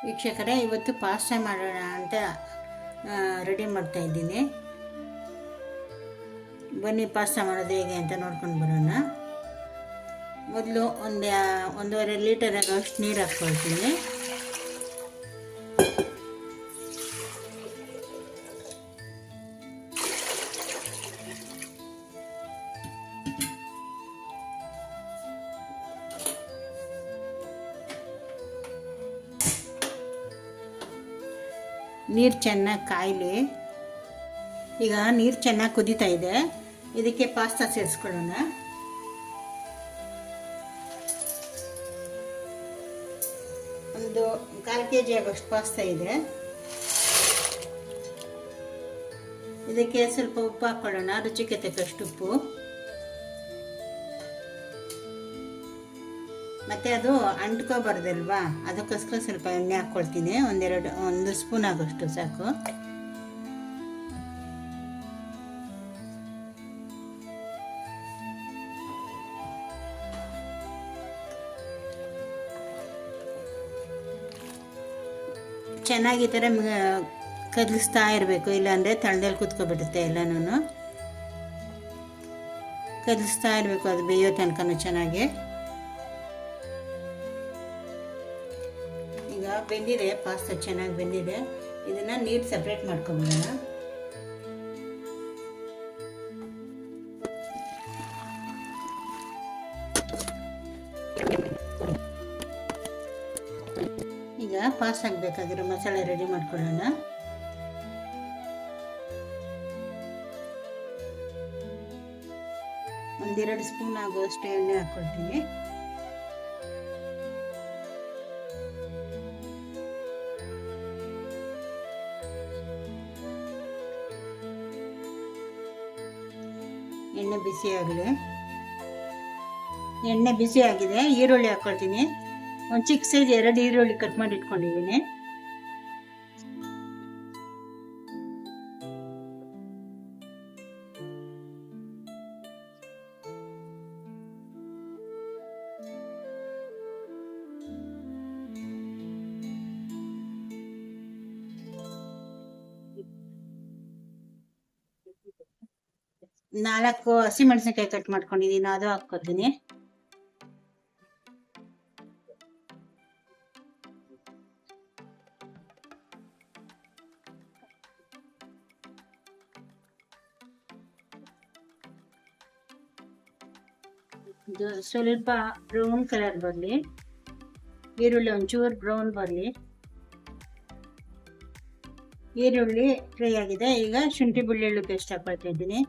ವೀಕ್ಷಕರೇ, ಇವತ್ತು ಪಾಸ್ತಾ ಮಾಡೋಣ ಅಂತ ರೆಡಿ ಮಾಡ್ತಾ ಇದ್ದೀನಿ. ಬನ್ನಿ ಪಾಸ್ತಾ ಮಾಡೋದು ಹೇಗೆ ಅಂತ ನೋಡ್ಕೊಂಡು ಬರೋಣ. ಮೊದಲು 1.5 ಲೀಟರ್ ಆಗೋಷ್ಟು ನೀರು ಹಾಕ್ಕೊಳ್ತೀನಿ. ನೀರು ಚೆನ್ನಾಗಿ ಕಾಯಲಿ. ಈಗ ನೀರು ಚೆನ್ನಾಗಿ ಕುದೀತಾ ಇದೆ. ಇದಕ್ಕೆ ಪಾಸ್ತಾ ಸೇರಿಸ್ಕೊಳ್ಳೋಣ. ಒಂದು 1/4 kg ಆಗೋಷ್ಟು ಪಾಸ್ತಾ ಇದೆ. ಇದಕ್ಕೆ ಸ್ವಲ್ಪ ಉಪ್ಪು ಹಾಕ್ಕೊಳ್ಳೋಣ, ರುಚಿಗೆ ತಕ್ಕಷ್ಟು ಉಪ್ಪು. ಮತ್ತು ಅದು ಅಂಟ್ಕೋಬಾರ್ದಲ್ವಾ, ಅದಕ್ಕೋಸ್ಕರ ಸ್ವಲ್ಪ ಎಣ್ಣೆ ಹಾಕ್ಕೊಳ್ತೀನಿ. 1 ಸ್ಪೂನ್ ಆಗೋಷ್ಟು ಸಾಕು. ಚೆನ್ನಾಗಿ ಈ ಥರ ಕದಲಿಸ್ತಾ ಇರಬೇಕು, ಇಲ್ಲಾಂದರೆ ತಳದಲ್ಲಿ ಕುತ್ಕೊಬಿಡುತ್ತೆ. ಎಲ್ಲನೂ ಕದಲಿಸ್ತಾ ಇರಬೇಕು, ಅದು ಬೇಯೋ ತನಕನೂ ಚೆನ್ನಾಗಿ. ಈಗ ಬೆಂದಿದೆ, ಪಾಸ್ತಾ ಚೆನ್ನಾಗಿ ಬೆಂದಿದೆ. ಇದನ್ನು ನೀರು ಸಪ್ರೇಟ್ ಮಾಡ್ಕೊಂಬಿಡೋಣ. ಈಗ ಪಾಸ್ತಾಗೆ ಬೇಕಾಗಿರೋ ಮಸಾಲೆ ರೆಡಿ ಮಾಡ್ಕೊಳ್ಳೋಣ. ಒಂದೆರಡು ಸ್ಪೂನ್ ಆಗುವಷ್ಟು ಎಣ್ಣೆ ಹಾಕ್ಕೊಳ್ತೀನಿ. ಎಣ್ಣೆ ಬಿಸಿ ಆಗಲಿ. ಎಣ್ಣೆ ಬಿಸಿ ಆಗಿದೆ. ಈರುಳ್ಳಿ ಹಾಕ್ಕೊಳ್ತೀನಿ. ಒಂದು ಚಿಕ್ಕ ಸೈಜ್ 2 ಈರುಳ್ಳಿ ಕಟ್ ಮಾಡಿ ಇಟ್ಕೊಂಡಿದ್ದೀನಿ. ನಾಲ್ಕು ಹಸಿಮೆಣಸಿನಕಾಯಿ ಕಟ್ ಮಾಡ್ಕೊಂಡಿದ್ದೀನಿ, ಅದು ಹಾಕ್ಕೊತೀನಿ. ಇದು ಸ್ವಲ್ಪ ಬ್ರೌನ್ ಕಲರ್ ಬರಲಿ. ಈರುಳ್ಳಿ ಒಂಚೂರು ಬ್ರೌನ್ ಬರಲಿ. ಈರುಳ್ಳಿ ಫ್ರೈ ಆಗಿದೆ. ಈಗ ಶುಂಠಿ ಬೆಳ್ಳುಳ್ಳಿ ಪೇಸ್ಟ್ ಹಾಕ್ಕೊಳ್ತಾ ಇದ್ದೀನಿ.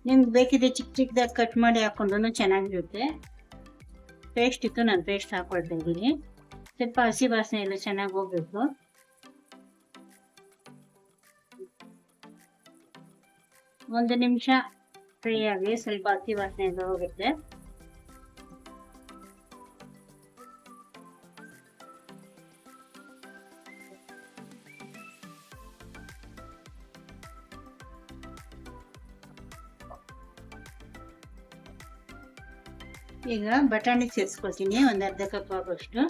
ನಿಮ್ಗೆ ಬೇಕಿದ್ರೆ ಚಿಕ್ಕ ಚಿಕ್ಕದಾಗಿ ಕಟ್ ಮಾಡಿ ಹಾಕ್ಕೊಂಡ್ರೂ ಚೆನ್ನಾಗಿರುತ್ತೆ. ಪೇಸ್ಟ್ ಇತ್ತು, ನಾನು ಪೇಸ್ಟ್ ಹಾಕ್ಕೊಳ್ತಾ ಇದ್ದೀನಿ. ಸ್ವಲ್ಪ ಹಸಿ ವಾಸನೆ ಎಲ್ಲ ಚೆನ್ನಾಗಿ ಹೋಗ್ಬೇಕು. ಒಂದು ನಿಮಿಷ ಫ್ರೈ ಆಗಿ ಸ್ವಲ್ಪ ಹಸಿ ವಾಸನೆ ಎಲ್ಲ ಹೋಗುತ್ತೆ. ಈಗ ಬಟಾಣಿ ಸೇರಿಸ್ಕೊಳ್ತೀನಿ, ಒಂದು ಅರ್ಧ ಕಪ್ ಆಗೋಷ್ಟು.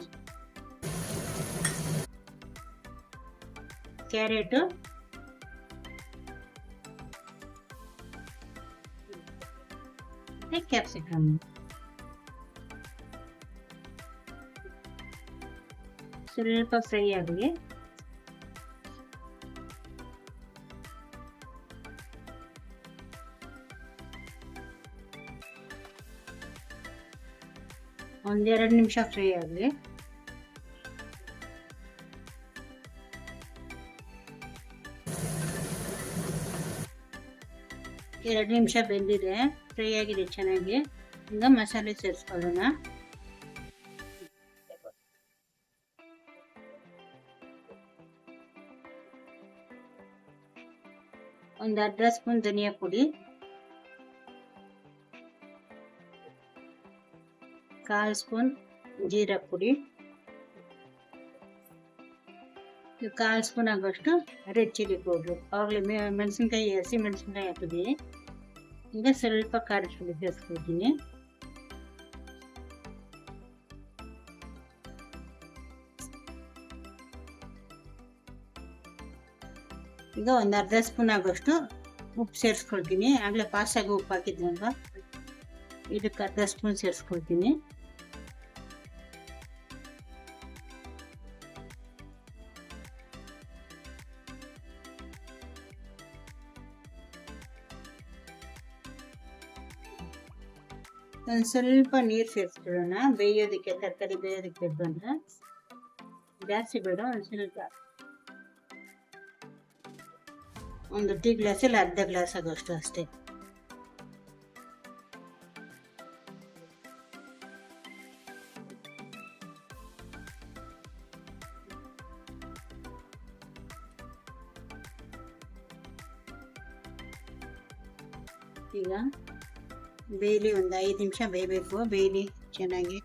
Carrot, capsicum. ಸ್ವಲ್ಪ ಫ್ರೈ ಆಗಲಿ. ಒಂದೆರಡು ನಿಮಿಷ ಫ್ರೈ ಆಗಲಿ. ಎರಡು ನಿಮಿಷ ಬೆಂದಿದೆ, ಫ್ರೈ ಆಗಿದೆ ಚೆನ್ನಾಗಿ. ಈಗ ಮಸಾಲೆ ಸೇರಿಸ್ಕೊಳ್ಳೋಣ. ಒಂದು ಅರ್ಧ ಸ್ಪೂನ್ ಧನಿಯಾ ಪುಡಿ, 1/4 ಸ್ಪೂನ್ ಜೀರಾ ಪುಡಿ, 1/4 ಸ್ಪೂನ್ ಆಗೋಷ್ಟು ರೆಡ್ ಚಿಲ್ಲಿ ಪೌಡ್ರು. ಆವಾಗಲೇ ಹಸಿ ಮೆಣಸಿನ್ಕಾಯಿ ಹಾಕಿದ್ದೀನಿ. ಈಗ ಸ್ವಲ್ಪ ಖಾರದ ಪುಡಿ ಸೇರಿಸ್ಕೊಳ್ತೀನಿ. ಈಗ ಒಂದು ಅರ್ಧ ಸ್ಪೂನ್ ಆಗೋಷ್ಟು ಉಪ್ಪು ಸೇರಿಸ್ಕೊಳ್ತೀನಿ. ಆಗಲೇ ಪಾಸ್ಟಾಗಿ ಉಪ್ಪು ಹಾಕಿದ್ನಲ್ವ, ಇದಕ್ಕೆ ಅರ್ಧ ಸ್ಪೂನ್ ಸೇರಿಸ್ಕೊಳ್ತೀನಿ. ಒಂದು ಸ್ವಲ್ಪ ನೀರು ಸೇರಿಸ್ಕೊಳ್ಳೋಣ ಬೇಯೋದಕ್ಕೆ, ತರಕಾರಿ ಬೇಯೋದಕ್ಕೆ ಬಂದರೆ. ಜಾಸ್ತಿ ಬೇಡ, ಒಂದು ಸ್ವಲ್ಪ, ಒಂದು ಟೀ ಗ್ಲಾಸಲ್ಲಿ ಅರ್ಧ ಗ್ಲಾಸ್ ಆಗೋಷ್ಟು ಅಷ್ಟೇ. ಈಗ ಬೇಯಲಿ, ಒಂದು 5 ನಿಮಿಷ ಬೇಯಬೇಕು. ಬೇಯಲಿ ಚೆನ್ನಾಗಿ.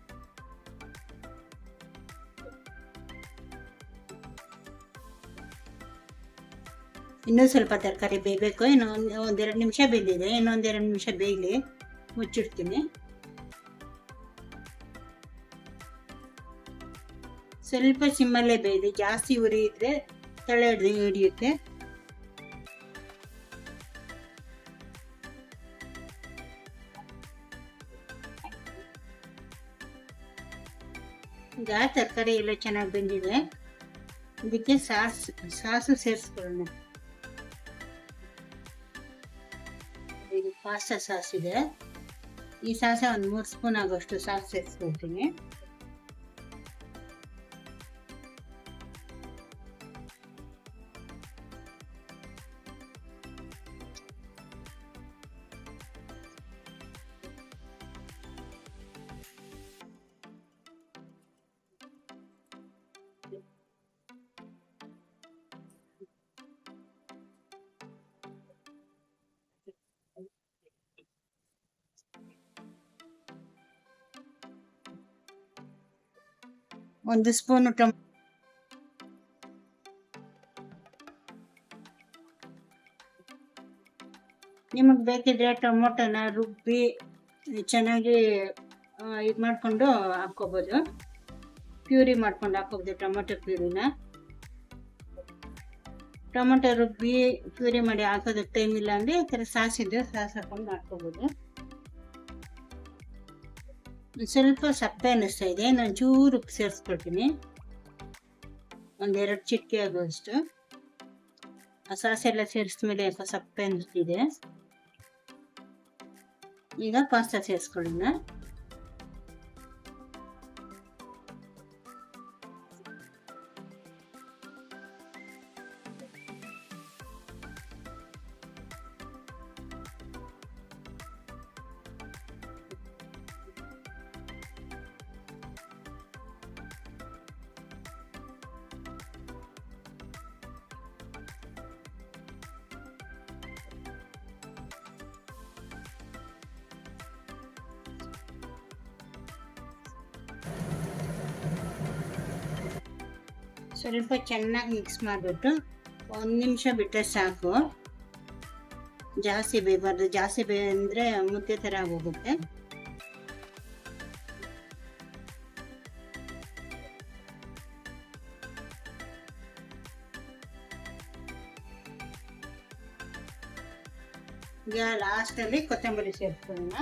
ಇನ್ನೂ ಸ್ವಲ್ಪ ತರಕಾರಿ ಬೇಯಬೇಕು. ಒಂದೆರಡು ನಿಮಿಷ ಬೆಂದಿದೆ, ಇನ್ನೊಂದೆರಡು ನಿಮಿಷ ಬೇಯಲಿ. ಮುಚ್ಚಿಡ್ತೀನಿ. ಸ್ವಲ್ಪ ಸಿಮ್ಮಲ್ಲೇ ಬೇಯಲಿ, ಜಾಸ್ತಿ ಉರಿ ಇದ್ರೆ ತಳೆ ಹಿಡಿಯುತ್ತೆ. ಈಗ ತರಕಾರಿ ಎಲ್ಲ ಚೆನ್ನಾಗಿ ಬೆಂದಿದೆ. ಇದಕ್ಕೆ ಸಾಸು ಸೇರಿಸ್ಕೊಳ್ಳೋಣ. ಇದು ಪಾಸ್ತಾ ಸಾಸ್ ಇದೆ. ಈ ಸಾಸ ಒಂದು 3 ಸ್ಪೂನ್ ಆಗೋಷ್ಟು ಸಾಸ್ ಸೇರಿಸ್ಕೊಳ್ತೀನಿ. ಒಂದು ಸ್ಪೂನು ನಿಮಗೆ ಬೇಕಿದ್ರೆ ಟೊಮೊಟೊನ ರುಬ್ಬಿ ಚೆನ್ನಾಗಿ ಇದು ಮಾಡಿಕೊಂಡು ಹಾಕ್ಕೋಬೋದು. ಪ್ಯೂರಿ ಮಾಡ್ಕೊಂಡು ಹಾಕ್ಕೋಬೋದು ಟೊಮೊಟೊ ಪ್ಯೂರಿನ. ಟೊಮೊಟೊ ರುಬ್ಬಿ ಪ್ಯೂರಿ ಮಾಡಿ ಹಾಕೋದಕ್ಕೆ ಟೈಮ್ ಇಲ್ಲ ಅಂದರೆ ಈ ಥರ ಸಾಸ್ ಇದ್ದರೆ ಸಾಸ್ ಹಾಕೊಂಡು ಹಾಕ್ಕೋಬೋದು. ಸ್ವಲ್ಪ ಸಪ್ಪೆ ಅನ್ನಿಸ್ತಾ ಇದೆ, ನಾನು ಚೂರು ಉಪ್ಪು ಸೇರಿಸ್ಕೊಳ್ತೀನಿ. 1-2 ಚಿಟಿಕೆ ಆಗುವಷ್ಟು. ಆ ಸಾಸ್ ಎಲ್ಲ ಸೇರಿಸಿದ್ಮೇಲೆ ಯಾಕೋ ಸಪ್ಪೆ ಅನ್ನಿಸ್ತಿದೆ. ಈಗ ಪಾಸ್ತಾ ಸೇರಿಸ್ಕೊಳ್ಳೋಣ. ಸ್ವಲ್ಪ ಚೆನ್ನಾಗಿ ಮಿಕ್ಸ್ ಮಾಡಿಬಿಟ್ಟು 1 ನಿಮಿಷ ಬಿಟ್ಟರೆ ಸಾಕು. ಜಾಸ್ತಿ ಬೇಯಬಾರ್ದು, ಜಾಸ್ತಿ ಬೇಯಂದರೆ ಮುದ್ದೆ ಥರ ಆಗೋಗುತ್ತೆ. ಈಗ ಲಾಸ್ಟಲ್ಲಿ ಕೊತ್ತಂಬರಿ ಸೇರಿಸ್ಕೊಳ್ಳೋಣ.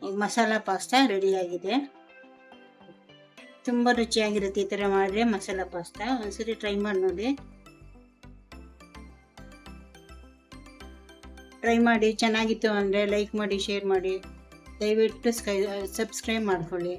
ಈಗ ಮಸಾಲ ಪಾಸ್ತಾ ರೆಡಿಯಾಗಿದೆ. ತುಂಬ ರುಚಿಯಾಗಿರುತ್ತೆ. ಈ ಥರ ಮಾಡಿದ್ರೆ ಮಸಾಲ ಪಾಸ್ತಾ ಒಂದ್ಸರಿ ಟ್ರೈ ಮಾಡಿ ನೋಡಿ. ಟ್ರೈ ಮಾಡಿ ಚೆನ್ನಾಗಿತ್ತು ಅಂದರೆ ಲೈಕ್ ಮಾಡಿ, ಶೇರ್ ಮಾಡಿ, ದಯವಿಟ್ಟು ಸಬ್ಸ್ಕ್ರೈಬ್ ಮಾಡ್ಕೊಳ್ಳಿ.